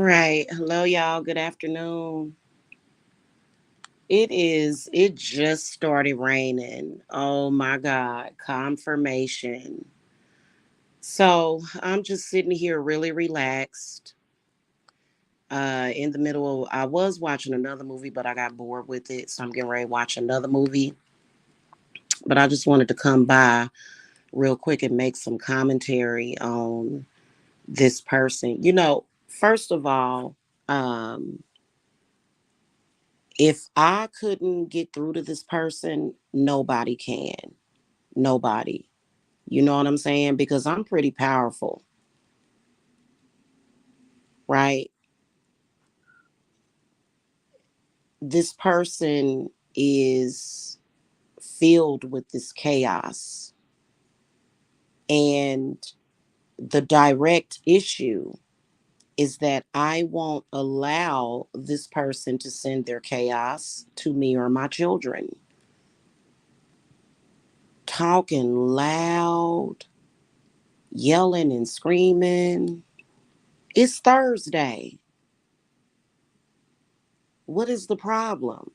right. Hello, y'all. Good afternoon. It just started raining. Oh my God. Confirmation. So I'm just sitting here really relaxed. In the middle of, I was watching another movie, but I got bored with it. So I'm getting ready to watch another movie. But I just wanted to come by real quick and make some commentary on this person. First of all, um, if I couldn't get through to this person, nobody can. Nobody. You know what I'm saying? Because I'm pretty powerful, right? This person is filled with this chaos. And the direct issue is that I won't allow this person to send their chaos to me or my children. Talking loud, yelling and screaming. It's Thursday. What is the problem?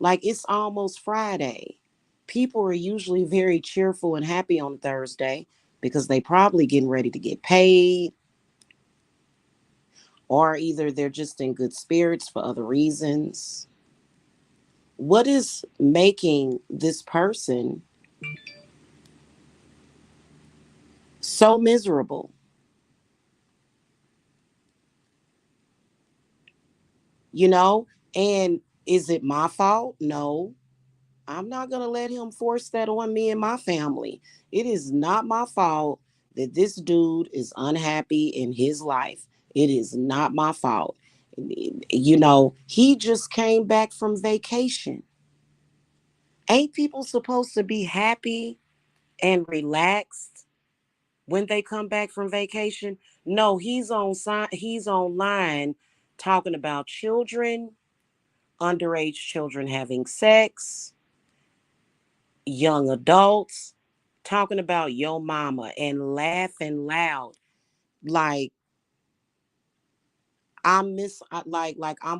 Like, it's almost Friday. People are usually very cheerful and happy on Thursday because they probably getting ready to get paid, or either they're just in good spirits for other reasons. What is making this person so miserable? You know? And is it my fault? No. I'm not going to let him force that on me and my family. It is not my fault that this dude is unhappy in his life. It is not my fault. He just came back from vacation. Ain't people supposed to be happy and relaxed when they come back from vacation? No, he's online talking about children, underage children having sex, young adults, talking about yo mama and laughing loud. Like I'm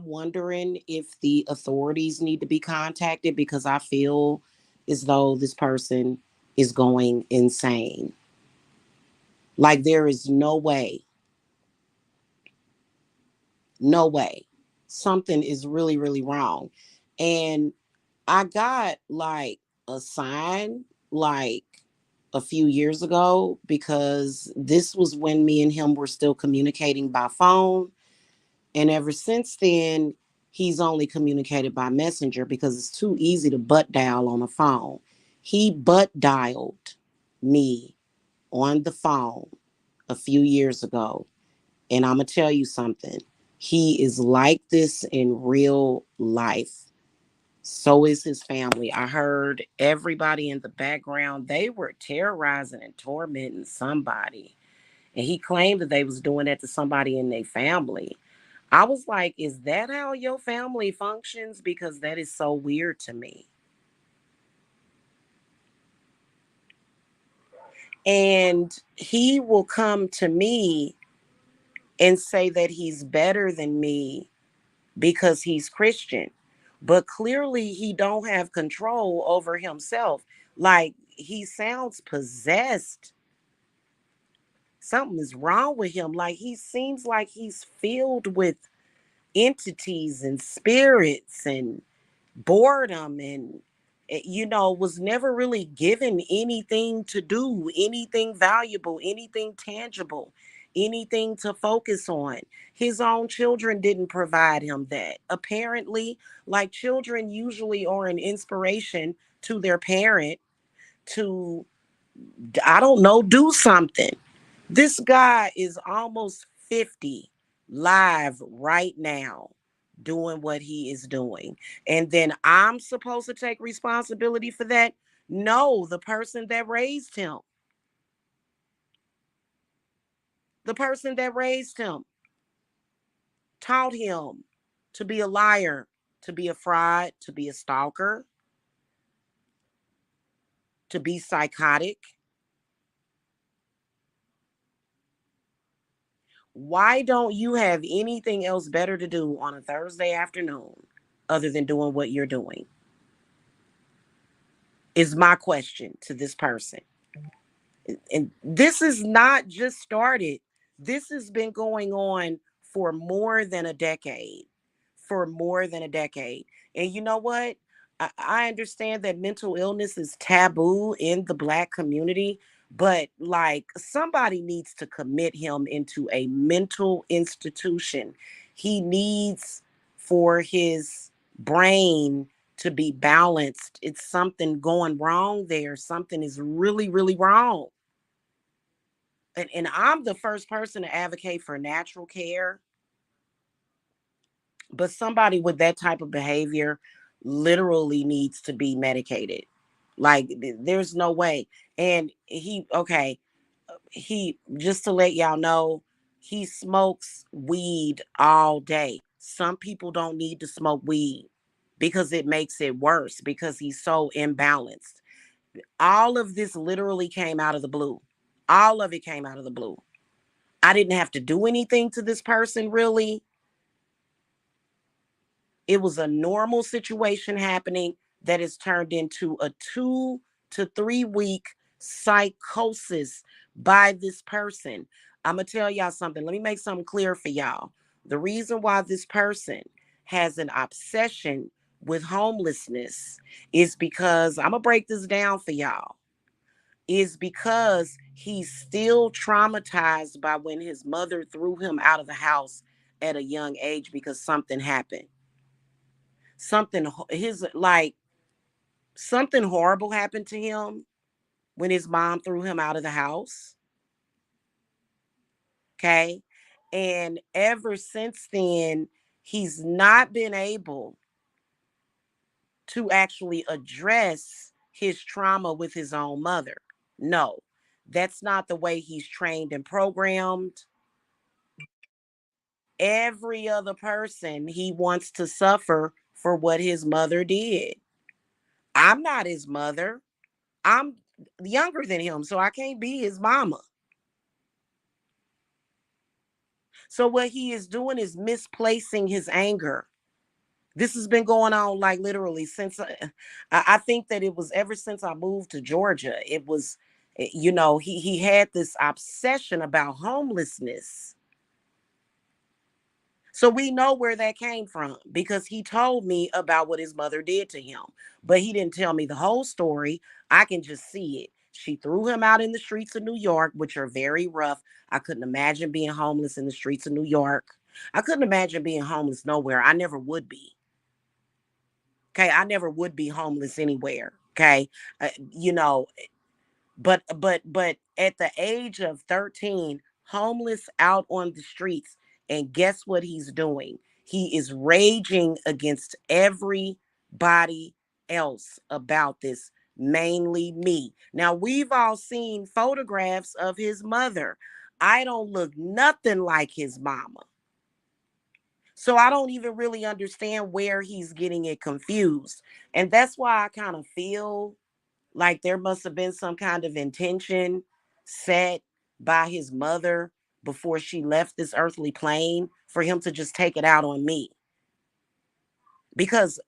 wondering if the authorities need to be contacted because I feel as though this person is going insane. Like, there is no way, no way. Something is really, really wrong. And I got like a sign like a few years ago, because this was when me and him were still communicating by phone. And ever since then, he's only communicated by messenger because it's too easy to butt dial on a phone. He butt dialed me on the phone a few years ago. And I'm going to tell you something. He is like this in real life. So is his family. I heard everybody in the background, they were terrorizing and tormenting somebody. And he claimed that they was doing that to somebody in their family. I was like, is that how your family functions? Because that is so weird to me. And he will come to me and say that he's better than me because he's Christian. But clearly he don't have control over himself. Like, he sounds possessed. Something is wrong with him. Like, he seems like he's filled with entities and spirits and boredom, and was never really given anything to do, anything valuable, anything tangible, anything to focus on. His own children didn't provide him that. Apparently, like, children usually are an inspiration to their parent to, I don't know, do something. This guy is almost 50, live right now, doing what he is doing. And then I'm supposed to take responsibility for that? No, the person that raised him. The person that raised him taught him to be a liar, to be a fraud, to be a stalker, to be psychotic. Why don't you have anything else better to do on a Thursday afternoon other than doing what you're doing? Is my question to this person. And this is not just started. This has been going on for more than a decade. For more than a decade. And you know what? I understand that mental illness is taboo in the Black community, but like somebody needs to commit him into a mental institution. He needs for his brain to be balanced. It's something going wrong there. Something is really, really wrong. And I'm the first person to advocate for natural care, but somebody with that type of behavior literally needs to be medicated. Like there's no way. And he just to let y'all know, he smokes weed all day. Some people don't need to smoke weed because it makes it worse because he's so imbalanced. All of this literally came out of the blue. All of it came out of the blue. I didn't have to do anything to this person, really. It was a normal situation happening that has turned into a 2 to 3 week psychosis by this person. I'm going to tell y'all something. Let me make something clear for y'all. The reason why this person has an obsession with homelessness is because I'm going to break this down for y'all. Is because he's still traumatized by when his mother threw him out of the house at a young age because something happened. Something his like something horrible happened to him when his mom threw him out of the house. Okay. And ever since then, he's not been able to actually address his trauma with his own mother. No, that's not the way he's trained and programmed. Every other person he wants to suffer for what his mother did. I'm not his mother. I'm younger than him, so I can't be his mama. So what he is doing is misplacing his anger. This has been going on like literally since I think that it was ever since I moved to Georgia. It was, he had this obsession about homelessness. So we know where that came from because he told me about what his mother did to him, but he didn't tell me the whole story. I can just see it. She threw him out in the streets of New York, which are very rough. I couldn't imagine being homeless in the streets of New York. I couldn't imagine being homeless nowhere. I never would be. Okay. I never would be homeless anywhere. Okay. You know, but at the age of 13, homeless out on the streets, and guess what he's doing? He is raging against everybody else about this, mainly me. Now we've all seen photographs of his mother. I don't look nothing like his mama. So I don't even really understand where he's getting it confused. And that's why I kind of feel like there must have been some kind of intention set by his mother before she left this earthly plane for him to just take it out on me. Because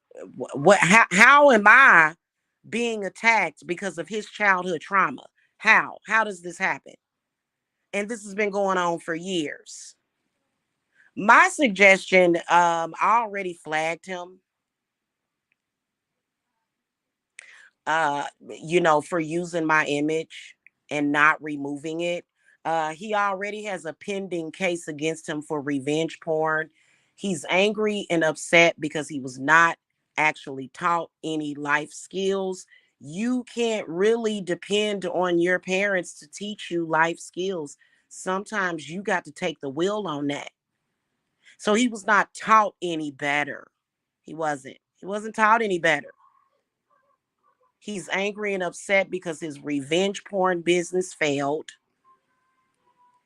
how am I being attacked because of his childhood trauma? How does this happen? And this has been going on for years. My suggestion, I already flagged him, for using my image and not removing it. He already has a pending case against him for revenge porn. He's angry and upset because he was not actually taught any life skills. You can't really depend on your parents to teach you life skills. Sometimes you got to take the wheel on that. So he was not taught any better. He wasn't. He wasn't taught any better. He's angry and upset because his revenge porn business failed.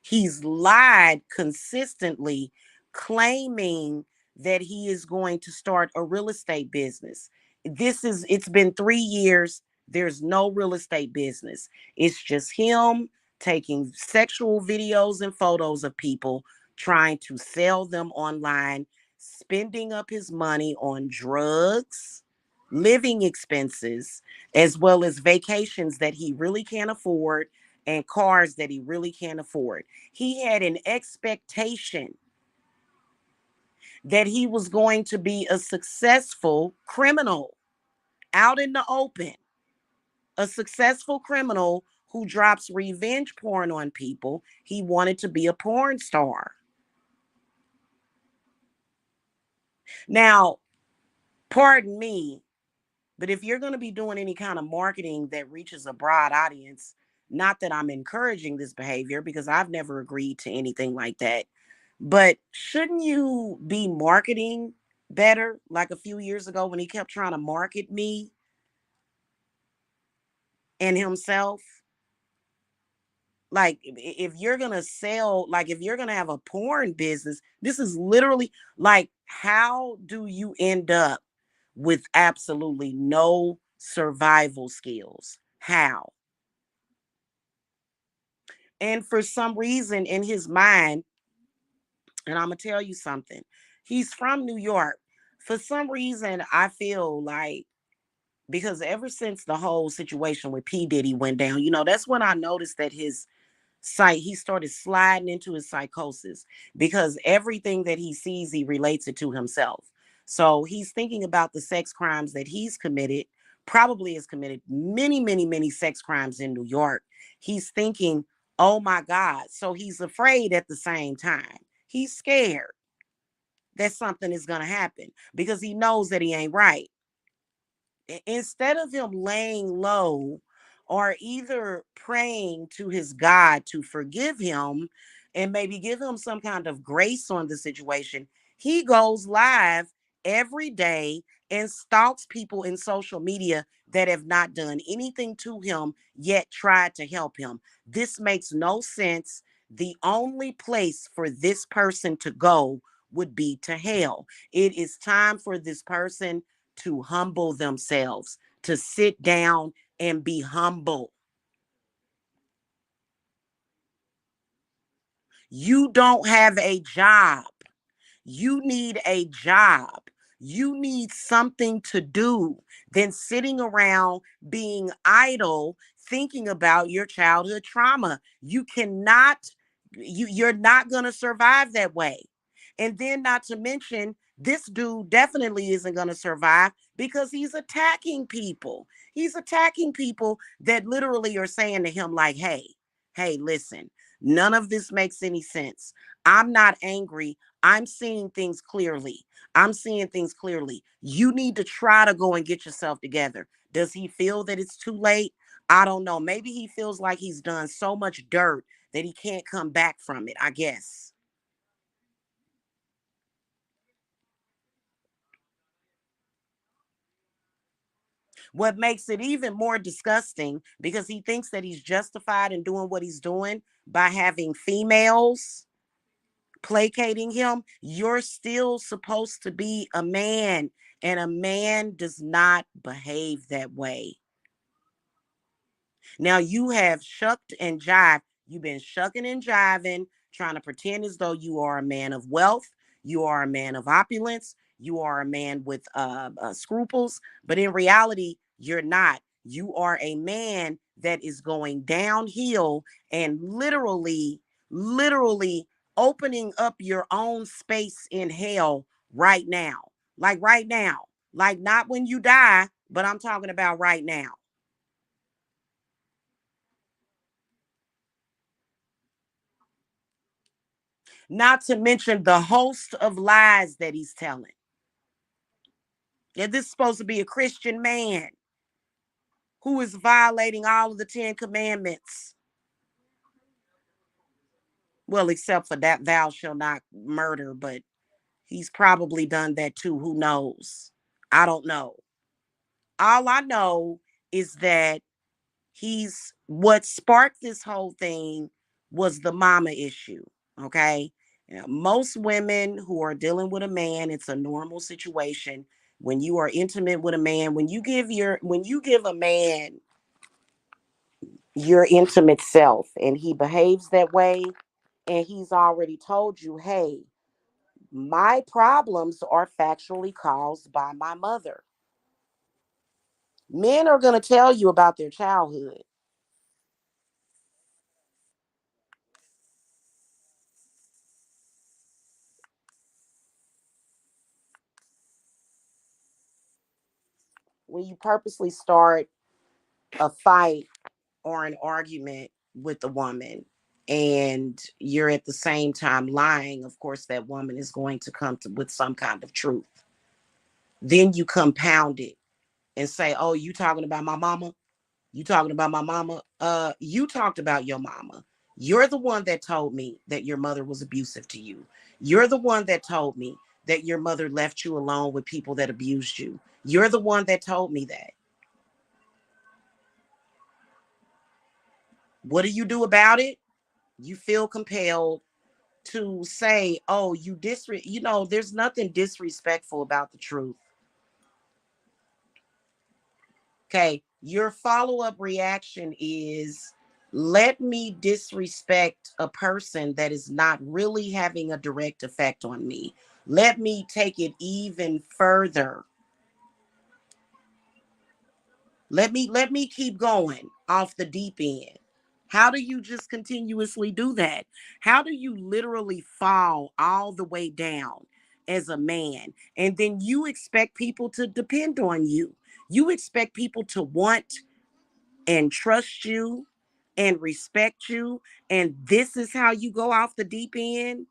He's lied consistently, claiming that he is going to start a real estate business. It's been 3 years. There's no real estate business. It's just him taking sexual videos and photos of people, trying to sell them online, spending up his money on drugs, living expenses, as well as vacations that he really can't afford and cars that he really can't afford. He had an expectation that he was going to be a successful criminal out in the open, a successful criminal who drops revenge porn on people. He wanted to be a porn star. Now, pardon me, but if you're going to be doing any kind of marketing that reaches a broad audience, not that I'm encouraging this behavior because I've never agreed to anything like that, but shouldn't you be marketing better? Like a few years ago when he kept trying to market me and himself. Like if you're going to sell, like if you're going to have a porn business, this is literally like, how do you end up with absolutely no survival skills? How? And for some reason in his mind, and I'm going to tell you something, he's from New York. For some reason, I feel like, because ever since the whole situation with P. Diddy went down, that's when I noticed that his he started sliding into his psychosis, because everything that he sees, he relates it to himself. So he's thinking about the sex crimes that he's committed, probably has committed many, many, many sex crimes in New York. He's thinking, oh my God. So he's afraid at the same time. He's scared that something is going to happen because he knows that he ain't right. Instead of him laying low or either praying to his God to forgive him and maybe give him some kind of grace on the situation, he goes live every day and stalks people in social media that have not done anything to him yet tried to help him. This makes no sense. The only place for this person to go would be to hell. It is time for this person to humble themselves, to sit down and be humble. You don't have a job. You need a job. You need something to do than sitting around being idle thinking about your childhood trauma. You're not going to survive that way. And then not to mention, this dude definitely isn't going to survive because he's attacking people. He's attacking people that literally are saying to him like, hey, listen, none of this makes any sense. I'm not angry. I'm seeing things clearly. I'm seeing things clearly. You need to try to go and get yourself together. Does he feel that it's too late? I don't know. Maybe he feels like he's done so much dirt that he can't come back from it, I guess. What makes it even more disgusting, because he thinks that he's justified in doing what he's doing by having females placating him. You're still supposed to be a man, and a man does not behave that way. Now you have shucked and jived. You've been shucking and jiving, trying to pretend as though you are a man of wealth, you are a man of opulence, you are a man with scruples, but in reality, you're not. You are a man that is going downhill and literally opening up your own space in hell right now. Like right now. Like not when you die, but I'm talking about right now. Not to mention the host of lies that he's telling. Yeah, this is supposed to be a Christian man who is violating all of the 10 commandments. Well, except for that thou shalt not murder, but he's probably done that too. Who knows? I don't know. All I know is that what sparked this whole thing was the mama issue. Okay. Now, most women who are dealing with a man, it's a normal situation. When you are intimate with a man, when you give a man your intimate self and he behaves that way, and he's already told you, hey, my problems are factually caused by my mother. Men are going to tell you about their childhood. When you purposely start a fight or an argument with a woman and you're at the same time lying, of course, that woman is going to come to, with some kind of truth. Then you compound it and say, oh, you talking about my mama? You talking about my mama? You talked about your mama. You're the one that told me that your mother was abusive to you. You're the one that told me that your mother left you alone with people that abused you. You're the one that told me that. What do you do about it? You feel compelled to say, oh, there's nothing disrespectful about the truth. Okay. Your follow-up reaction is, let me disrespect a person that is not really having a direct effect on me. Let me take it even further. Let me keep going off the deep end. How do you just continuously do that? How do you literally fall all the way down as a man? And then you expect people to depend on you. You expect people to want and trust you and respect you. And this is how you go off the deep end.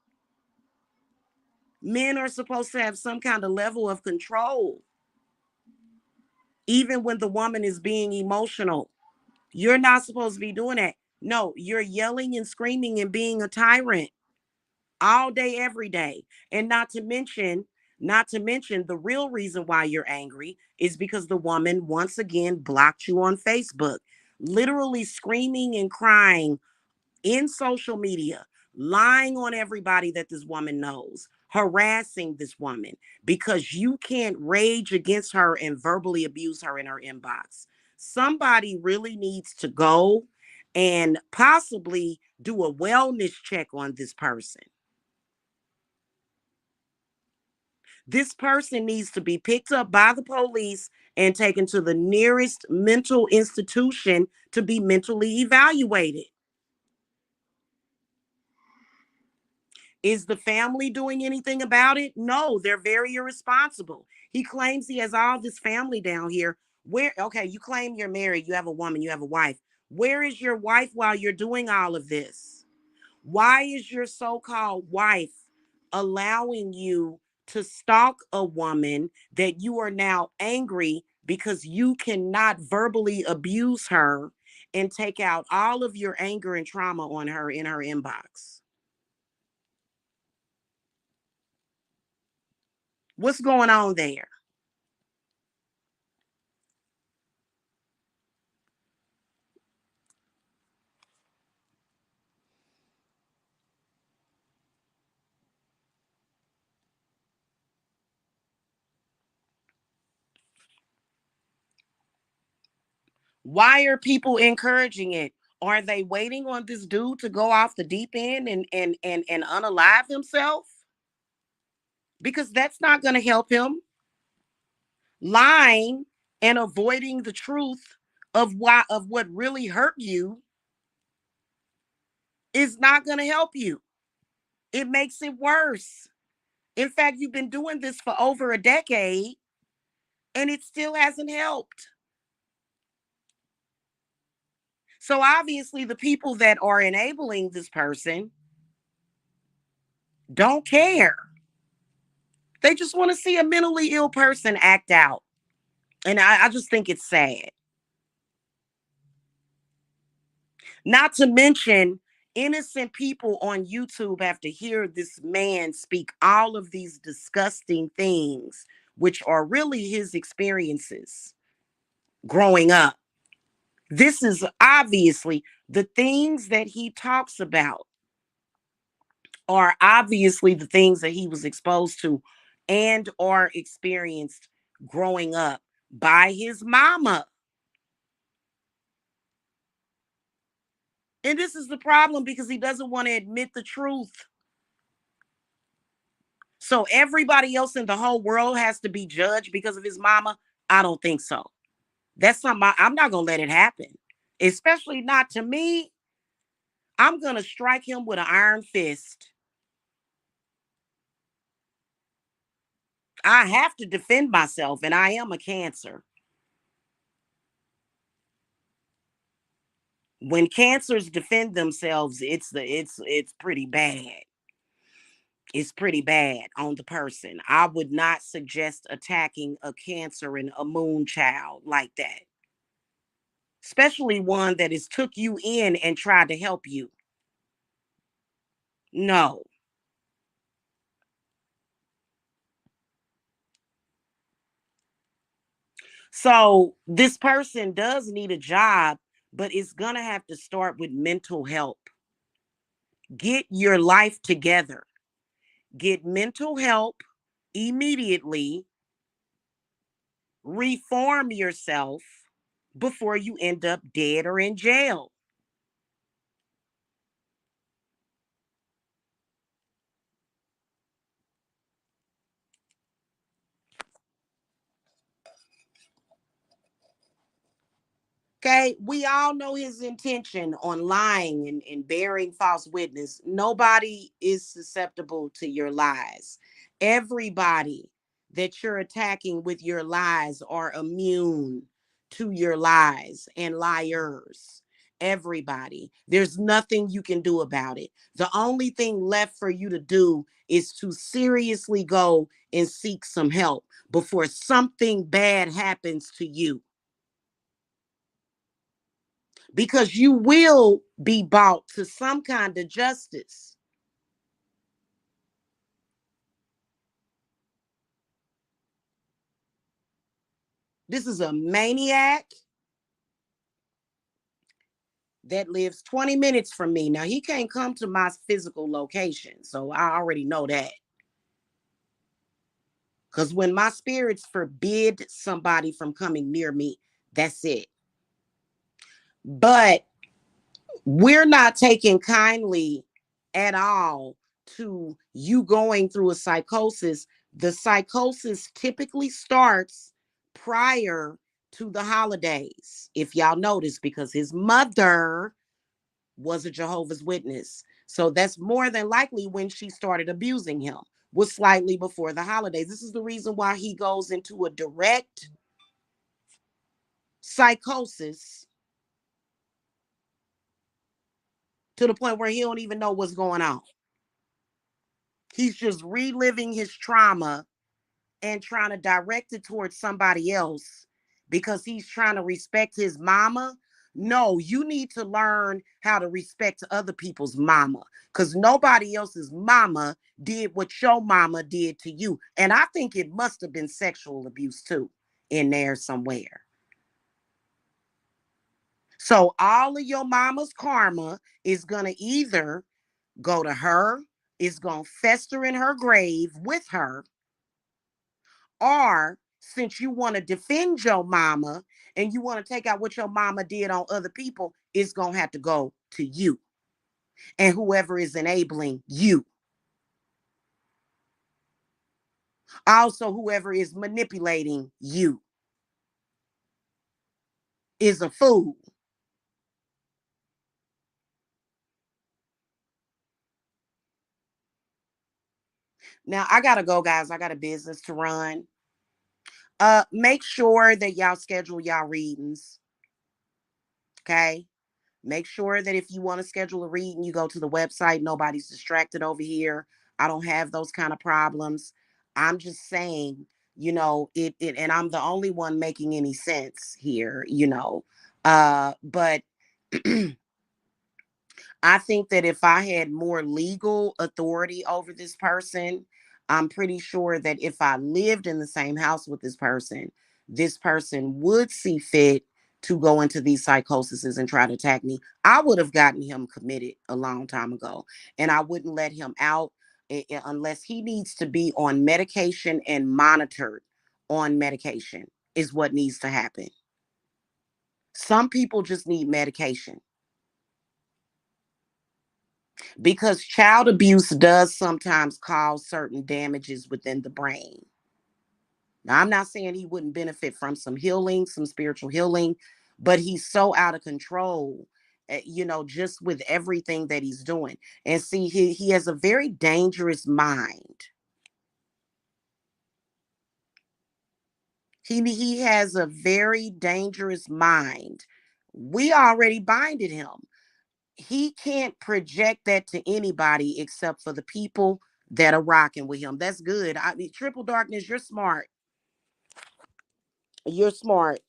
Men are supposed to have some kind of level of control, even when the woman is being emotional. You're not supposed to be doing that. No, you're yelling and screaming and being a tyrant all day, every day. And not to mention the real reason why you're angry is because the woman once again blocked you on Facebook, literally screaming and crying in social media, lying on everybody that this woman knows, harassing this woman because you can't rage against her and verbally abuse her in her inbox. Somebody really needs to go and possibly do a wellness check on this person. This person needs to be picked up by the police and taken to the nearest mental institution to be mentally evaluated. Is the family doing anything about it? No, they're very irresponsible. He claims he has all this family down here. Where, okay, you claim you're married, you have a woman, you have a wife. Where is your wife while you're doing all of this? Why is your so called wife allowing you to stalk a woman that you are now angry because you cannot verbally abuse her and take out all of your anger and trauma on her in her inbox? What's going on there? Why are people encouraging it? Are they waiting on this dude to go off the deep end and unalive himself? Because that's not going to help him. Lying and avoiding the truth of what really hurt you is not going to help you. It makes it worse. In fact, you've been doing this for over a decade and it still hasn't helped. So obviously the people that are enabling this person don't care. They just want to see a mentally ill person act out. And I just think it's sad. Not to mention, innocent people on YouTube have to hear this man speak all of these disgusting things, which are really his experiences growing up. This is obviously the things that he talks about are obviously the things that he was exposed to and or experienced growing up by his mama. And this is the problem because he doesn't want to admit the truth. So everybody else in the whole world has to be judged because of his mama? I don't think so. That's something I'm not going to let it happen, especially not to me. I'm going to strike him with an iron fist. I have to defend myself, and I am a Cancer. When Cancers defend themselves, it's pretty bad. It's pretty bad on the person. I would not suggest attacking a Cancer and a moon child like that, especially one that has took you in and tried to help you. No. So this person does need a job, but it's gonna have to start with mental help. Get your life together. Get mental help immediately. Reform yourself before you end up dead or in jail. Okay, we all know his intention on lying and bearing false witness. Nobody is susceptible to your lies. Everybody that you're attacking with your lies are immune to your lies and liars. Everybody. There's nothing you can do about it. The only thing left for you to do is to seriously go and seek some help before something bad happens to you, because you will be brought to some kind of justice. This is a maniac that lives 20 minutes from me. Now, he can't come to my physical location, so I already know that. Because when my spirits forbid somebody from coming near me, that's it. But we're not taking kindly at all to you going through a psychosis. The psychosis typically starts prior to the holidays, if y'all notice, because his mother was a Jehovah's Witness. So that's more than likely when she started abusing him, was slightly before the holidays. This is the reason why he goes into a direct psychosis to the point where he don't even know what's going on. He's just reliving his trauma and trying to direct it towards somebody else because he's trying to respect his mama. No, you need to learn how to respect other people's mama, because nobody else's mama did what your mama did to you. And I think it must have been sexual abuse too in there somewhere. So all of your mama's karma is going to either go to her, is going to fester in her grave with her, or since you want to defend your mama and you want to take out what your mama did on other people, it's going to have to go to you and whoever is enabling you. Also, whoever is manipulating you is a fool. Now, I got to go, guys. I got a business to run. Make sure that y'all schedule y'all readings. Okay. Make sure that if you want to schedule a reading, you go to the website. Nobody's distracted over here. I don't have those kind of problems. I'm just saying, and I'm the only one making any sense here. But I think that if I had more legal authority over this person, I'm pretty sure that if I lived in the same house with this person would see fit to go into these psychoses and try to attack me. I would have gotten him committed a long time ago, and I wouldn't let him out unless he needs to be on medication and monitored on medication, is what needs to happen. Some people just need medication. because child abuse does sometimes cause certain damages within the brain. Now, I'm not saying he wouldn't benefit from some healing, some spiritual healing, but he's so out of control, just with everything that he's doing. And see, he has a very dangerous mind. He has a very dangerous mind. We already binded him. He can't project that to anybody except for the people that are rocking with him. That's good. I mean, Triple Darkness, you're smart. You're smart.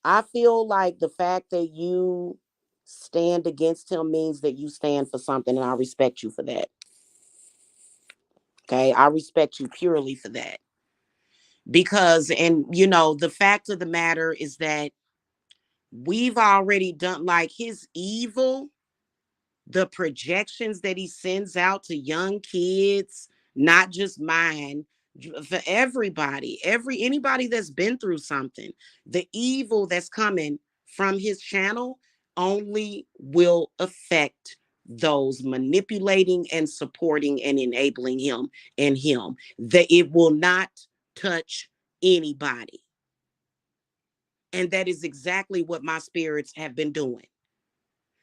I feel like the fact that you stand against him means that you stand for something, and I respect you for that. Okay. I respect you purely for that. Because, and the fact of the matter is that we've already done like his evil, the projections that he sends out to young kids, not just mine, for everybody, anybody that's been through something, the evil that's coming from his channel only will affect those manipulating and supporting and enabling him and him. That it will not touch anybody. And that is exactly what my spirits have been doing.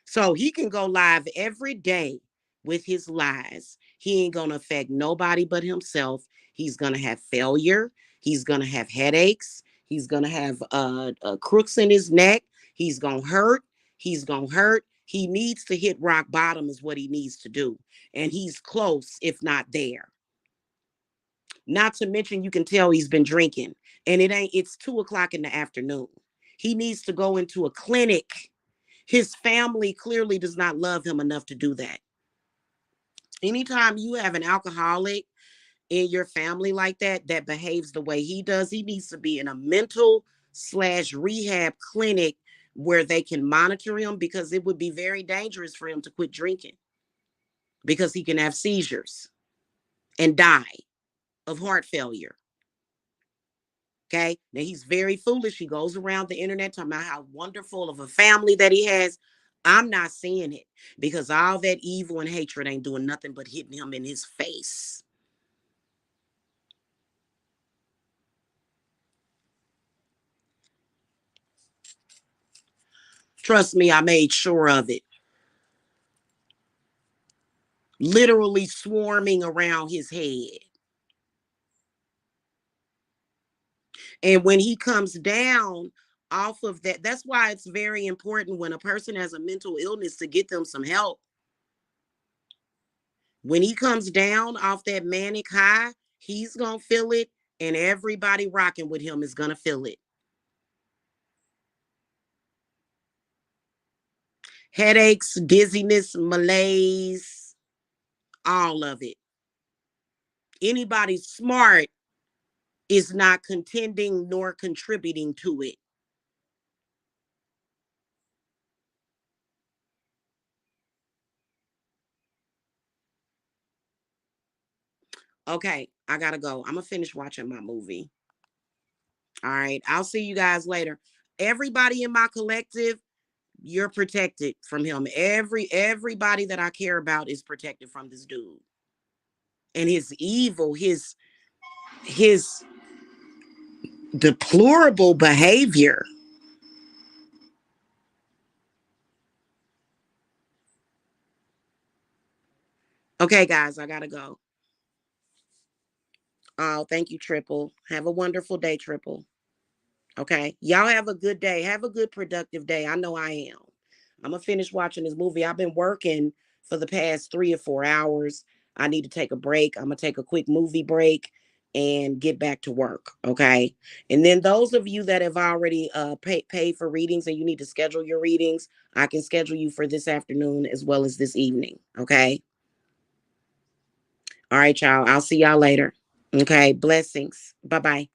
So he can go live every day with his lies. He ain't going to affect nobody but himself. He's going to have failure. He's going to have headaches. He's going to have crooks in his neck. He's going to hurt. He's going to hurt. He needs to hit rock bottom is what he needs to do. And he's close, if not there. Not to mention, you can tell he's been drinking. And it's 2 o'clock in the afternoon. He needs to go into a clinic. His family clearly does not love him enough to do that. Anytime you have an alcoholic in your family like that behaves the way he does, he needs to be in a mental/rehab clinic where they can monitor him, because it would be very dangerous for him to quit drinking, because he can have seizures and die of heart failure. Okay. Now he's very foolish. He goes around the internet talking about how wonderful of a family that he has. I'm not seeing it, because all that evil and hatred ain't doing nothing but hitting him in his face. Trust me, I made sure of it. Literally swarming around his head. And when he comes down off of that, that's why it's very important when a person has a mental illness to get them some help. When he comes down off that manic high, he's going to feel it, and everybody rocking with him is going to feel it. Headaches, dizziness, malaise, all of it. Anybody smart is not contending nor contributing to it. Okay, I gotta go. I'm gonna finish watching my movie. All right, I'll see you guys later. Everybody in my collective, you're protected from him. Everybody that I care about is protected from this dude and his evil, his deplorable behavior. Okay, guys, I gotta go. Oh, thank you, Triple. Have a wonderful day, Triple. Okay. Y'all have a good day. Have a good, productive day. I know I am. I'm going to finish watching this movie. I've been working for the past 3 or 4 hours. I need to take a break. I'm going to take a quick movie break and get back to work. Okay. And then those of you that have already paid for readings and you need to schedule your readings, I can schedule you for this afternoon as well as this evening. Okay. All right, y'all. I'll see y'all later. Okay. Blessings. Bye bye.